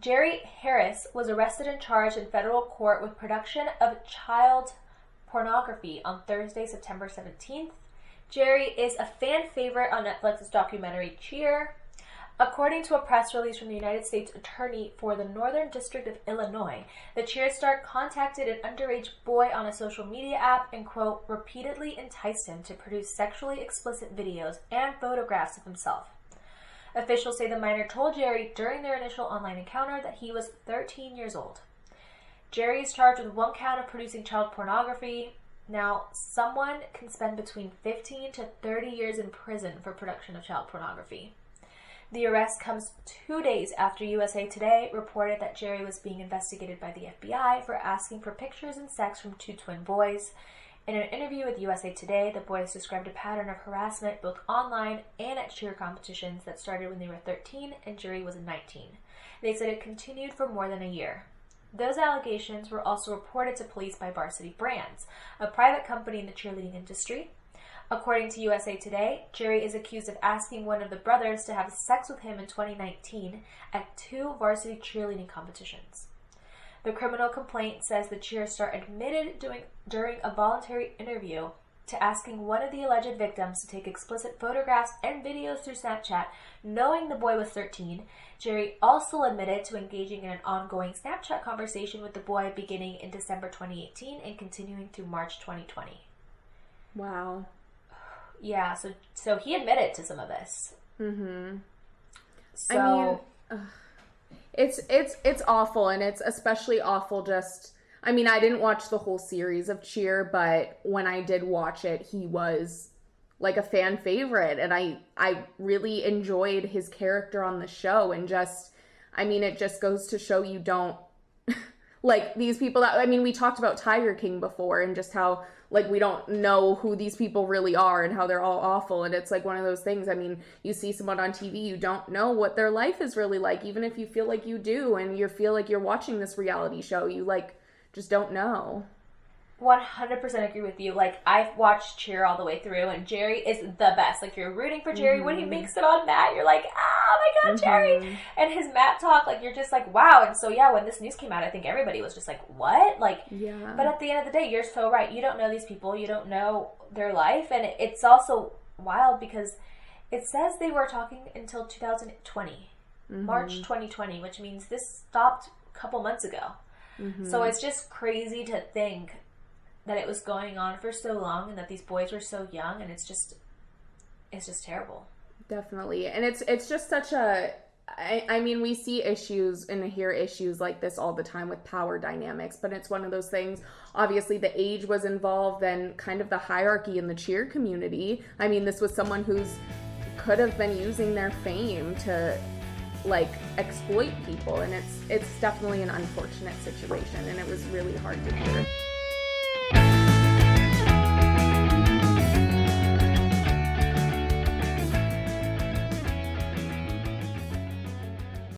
Jerry Harris was arrested and charged in federal court with production of child pornography on Thursday, September 17th. Jerry is a fan favorite on Netflix's documentary Cheer. According to a press release from the United States Attorney for the Northern District of Illinois, the Cheer star contacted an underage boy on a social media app and, quote, repeatedly enticed him to produce sexually explicit videos and photographs of himself. Officials say the minor told Jerry during their initial online encounter that he was 13 years old. Jerry is charged with one count of producing child pornography. Now, someone can spend between 15 to 30 years in prison for production of child pornography. The arrest comes 2 days after USA Today reported that Jerry was being investigated by the FBI for asking for pictures and sex from 2 twin boys. In an interview with USA Today, the boys described a pattern of harassment both online and at cheer competitions that started when they were 13 and Jerry was 19. They said it continued for more than a year. Those allegations were also reported to police by Varsity Brands, a private company in the cheerleading industry. According to USA Today, Jerry is accused of asking one of the brothers to have sex with him in 2019 at 2 varsity cheerleading competitions. The criminal complaint says the cheer star admitted during a voluntary interview to asking one of the alleged victims to take explicit photographs and videos through Snapchat, knowing the boy was 13. Jerry also admitted to engaging in an ongoing Snapchat conversation with the boy beginning in December 2018 and continuing through March 2020. Wow. Yeah, so he admitted to some of this. Mm-hmm. So, I mean, it's awful, and it's especially awful just... I mean, I didn't watch the whole series of Cheer, but when I did watch it, he was like a fan favorite, and I really enjoyed his character on the show, and just, I mean, it just goes to show you don't... like, these people that... I mean, we talked about Tiger King before, and just how... like, we don't know who these people really are and how they're all awful. And it's like one of those things. I mean, you see someone on TV, you don't know what their life is really like, even if you feel like you do and you feel like you're watching this reality show. You, like, just don't know. 100% agree with you. Like, I've watched Cheer all the way through, and Jerry is the best. Like, you're rooting for Jerry. When he makes it on Matt, you're like, oh my god, Jerry! And his Matt talk, like, you're just like, wow. And so, yeah, when this news came out, I think everybody was just like, what? Like, yeah. But at the end of the day, you're so right. You don't know these people. You don't know their life. And it's also wild because it says they were talking until 2020. March 2020, which means this stopped a couple months ago. So it's just crazy to think that it was going on for so long and that these boys were so young, and it's just terrible. Definitely. And it's just such a... I mean, we see issues and hear issues like this all the time with power dynamics, but it's one of those things. Obviously, the age was involved and kind of the hierarchy in the cheer community. I mean, this was someone who's could have been using their fame to, like, exploit people, and it's definitely an unfortunate situation, and it was really hard to hear.